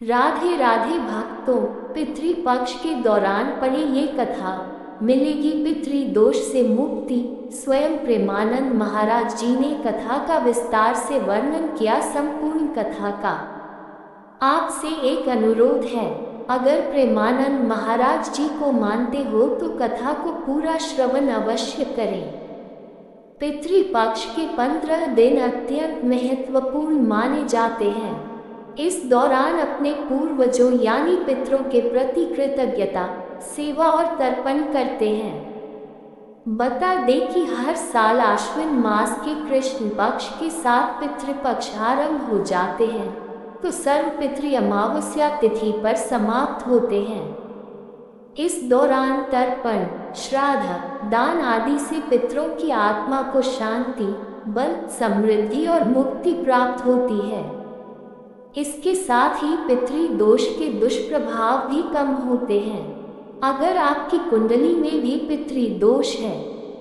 राधे राधे भक्तों, पितृपक्ष के दौरान पढ़े ये कथा, मिलेगी पितृ दोष से मुक्ति। स्वयं प्रेमानंद महाराज जी ने कथा का विस्तार से वर्णन किया। संपूर्ण कथा का आपसे एक अनुरोध है, अगर प्रेमानंद महाराज जी को मानते हो तो कथा को पूरा श्रवण अवश्य करें। पितृपक्ष के 15 दिन अत्यंत महत्वपूर्ण माने जाते हैं। इस दौरान अपने पूर्वजों यानी पितरों के प्रति कृतज्ञता, सेवा और तर्पण करते हैं। बता दें कि हर साल आश्विन मास के कृष्ण पक्ष के साथ पितृपक्ष आरंभ हो जाते हैं, तो सर्व पितृ अमावस्या तिथि पर समाप्त होते हैं। इस दौरान तर्पण, श्राद्ध, दान आदि से पितरों की आत्मा को शांति, बल, समृद्धि और मुक्ति प्राप्त होती है। इसके साथ ही पितृ दोष के दुष्प्रभाव भी कम होते हैं। अगर आपकी कुंडली में भी पितृ दोष है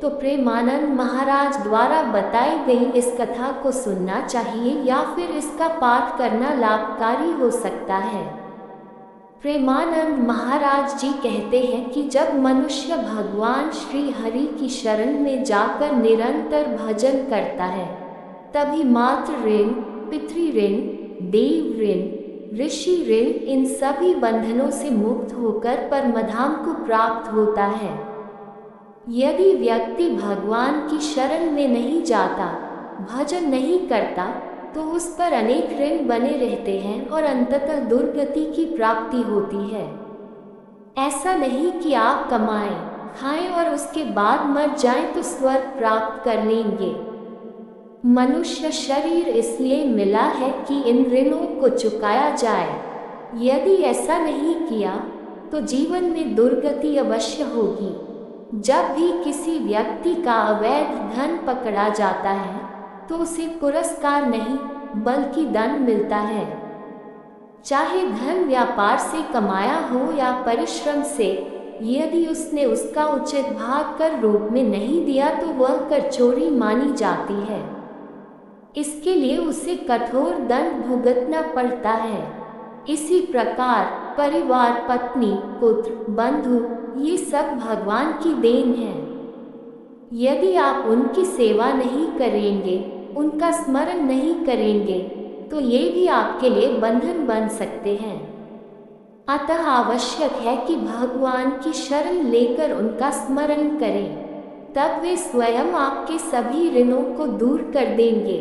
तो प्रेमानंद महाराज द्वारा बताई गई इस कथा को सुनना चाहिए या फिर इसका पाठ करना लाभकारी हो सकता है। प्रेमानंद महाराज जी कहते हैं कि जब मनुष्य भगवान श्री हरि की शरण में जाकर निरंतर भजन करता है, तभी मातृ ऋण, पितृ ऋण, देव ऋण, ऋषि ऋण इन सभी बंधनों से मुक्त होकर परमधाम को प्राप्त होता है। यदि व्यक्ति भगवान की शरण में नहीं जाता, भजन नहीं करता, तो उस पर अनेक ऋण बने रहते हैं और अंततः दुर्गति की प्राप्ति होती है। ऐसा नहीं कि आप कमाएं, खाएं और उसके बाद मर जाएं तो स्वर्ग प्राप्त कर लेंगे। मनुष्य शरीर इसलिए मिला है कि इन ऋणों को चुकाया जाए। यदि ऐसा नहीं किया तो जीवन में दुर्गति अवश्य होगी। जब भी किसी व्यक्ति का अवैध धन पकड़ा जाता है तो उसे पुरस्कार नहीं बल्कि दंड मिलता है। चाहे धन व्यापार से कमाया हो या परिश्रम से, यदि उसने उसका उचित भाग कर रूप में नहीं दिया तो वह कर चोरी मानी जाती है। इसके लिए उसे कठोर दंड भुगतना पड़ता है। इसी प्रकार परिवार, पत्नी, पुत्र, बंधु ये सब भगवान की देन है। यदि आप उनकी सेवा नहीं करेंगे, उनका स्मरण नहीं करेंगे, तो ये भी आपके लिए बंधन बन सकते हैं। अतः आवश्यक है कि भगवान की शरण लेकर उनका स्मरण करें, तब वे स्वयं आपके सभी ऋणों को दूर कर देंगे।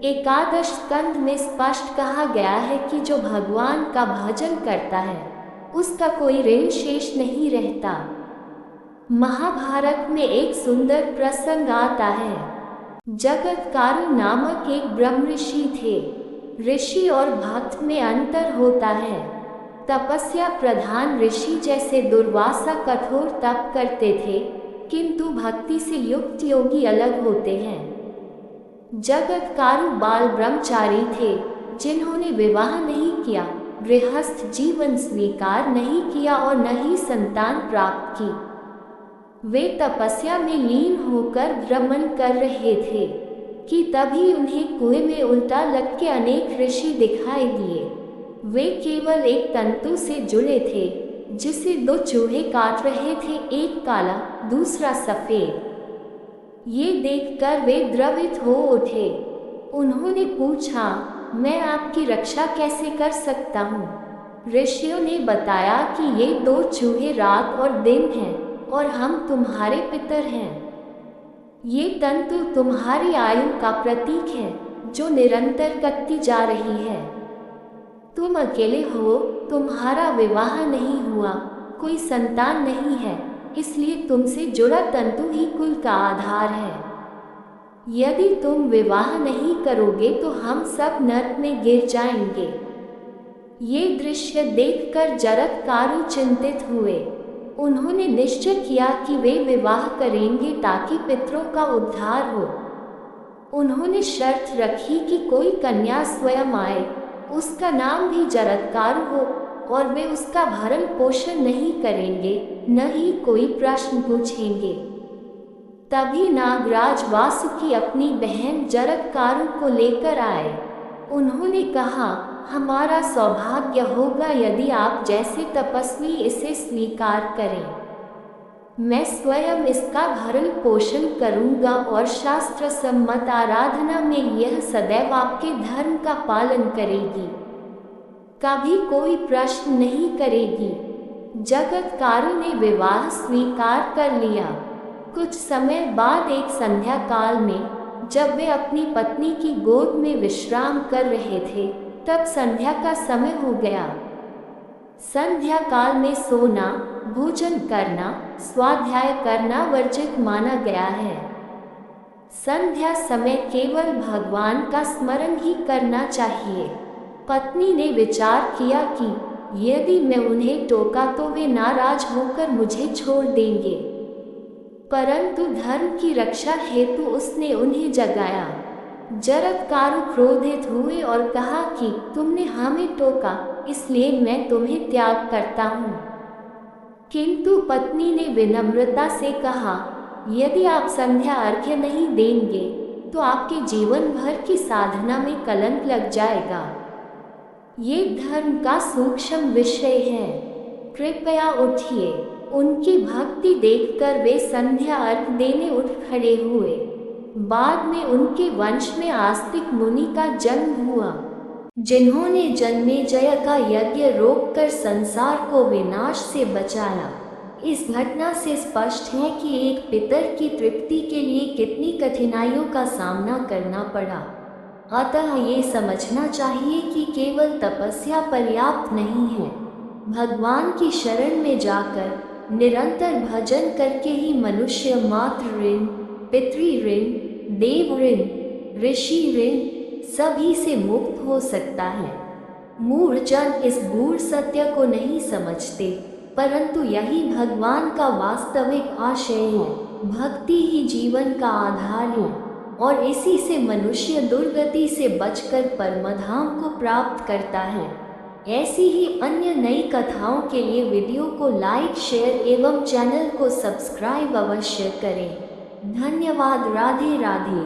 एकादश स्कंद में स्पष्ट कहा गया है कि जो भगवान का भजन करता है उसका कोई ऋण शेष नहीं रहता। महाभारत में एक सुंदर प्रसंग आता है। जगतकारु नामक एक ब्रह्म ऋषि थे। ऋषि और भक्त में अंतर होता है। तपस्या प्रधान ऋषि जैसे दुर्वासा कठोर तप करते थे, किंतु भक्ति से युक्त योगी अलग होते हैं। जगतकारु बाल ब्रह्मचारी थे, जिन्होंने विवाह नहीं किया, गृहस्थ जीवन स्वीकार नहीं किया और न ही संतान प्राप्त की। वे तपस्या में लीन होकर भ्रमण कर रहे थे कि तभी उन्हें कुएं में उल्टा लटके के अनेक ऋषि दिखाई दिए। वे केवल एक तंतु से जुड़े थे, जिसे 2 चूहे काट रहे थे, एक काला दूसरा सफेद। ये देखकर वे द्रवित हो उठे। उन्होंने पूछा, मैं आपकी रक्षा कैसे कर सकता हूँ? ऋषियों ने बताया कि ये 2 चूहे रात और दिन हैं और हम तुम्हारे पितर हैं। ये तंतु तुम्हारी आयु का प्रतीक है जो निरंतर कटती जा रही है। तुम अकेले हो, तुम्हारा विवाह नहीं हुआ, कोई संतान नहीं है, इसलिए तुमसे जुड़ा तंतु ही कुल का आधार है। यदि तुम विवाह नहीं करोगे तो हम सब नरक में गिर जाएंगे। ये दृश्य देखकर जरत्कारु चिंतित हुए। उन्होंने निश्चय किया कि वे विवाह करेंगे ताकि पितरों का उद्धार हो। उन्होंने शर्त रखी कि कोई कन्या स्वयं आए, उसका नाम भी जरत्कारु हो और वे उसका भरण पोषण नहीं करेंगे, न ही कोई प्रश्न पूछेंगे। तभी नागराज वासुकी अपनी बहन जरत्कारु को लेकर आए। उन्होंने कहा, हमारा सौभाग्य होगा यदि आप जैसे तपस्वी इसे स्वीकार करें। मैं स्वयं इसका भरण पोषण करूंगा और शास्त्र सम्मत आराधना में यह सदैव आपके धर्म का पालन करेगी, कभी कोई प्रश्न नहीं करेगी। जगतकारु ने विवाह स्वीकार कर लिया। कुछ समय बाद एक संध्या काल में जब वे अपनी पत्नी की गोद में विश्राम कर रहे थे, तब संध्या का समय हो गया। संध्या काल में सोना, भोजन करना, स्वाध्याय करना वर्जित माना गया है। संध्या समय केवल भगवान का स्मरण ही करना चाहिए। पत्नी ने विचार किया कि यदि मैं उन्हें टोका तो वे नाराज होकर मुझे छोड़ देंगे, परंतु धर्म की रक्षा हेतु उसने उन्हें जगाया। जरत्कारु क्रोधित हुए और कहा कि तुमने हमें टोका, इसलिए मैं तुम्हें त्याग करता हूँ। किंतु पत्नी ने विनम्रता से कहा, यदि आप संध्या अर्घ्य नहीं देंगे तो आपके जीवन भर की साधना में कलंक लग जाएगा। ये धर्म का सूक्ष्म विषय है, कृपया उठिए। उनकी भक्ति देखकर वे संध्या अर्घ देने उठ खड़े हुए। बाद में उनके वंश में आस्तिक मुनि का जन्म हुआ, जिन्होंने जन्मेजय का यज्ञ रोककर संसार को विनाश से बचाया। इस घटना से स्पष्ट है कि एक पितर की तृप्ति के लिए कितनी कठिनाइयों का सामना करना पड़ा। अतः ये समझना चाहिए कि केवल तपस्या पर्याप्त नहीं है। भगवान की शरण में जाकर निरंतर भजन करके ही मनुष्य मातृ ऋण, पितृ ऋण, देव ऋण, ऋषि ऋण सभी से मुक्त हो सकता है। मूढ़ जन इस गूढ़ सत्य को नहीं समझते, परंतु यही भगवान का वास्तविक आशय है। भक्ति ही जीवन का आधार है और इसी से मनुष्य दुर्गति से बचकर परमधाम को प्राप्त करता है। ऐसी ही अन्य नई कथाओं के लिए वीडियो को लाइक, शेयर एवं चैनल को सब्सक्राइब अवश्य करें। धन्यवाद। राधे राधे।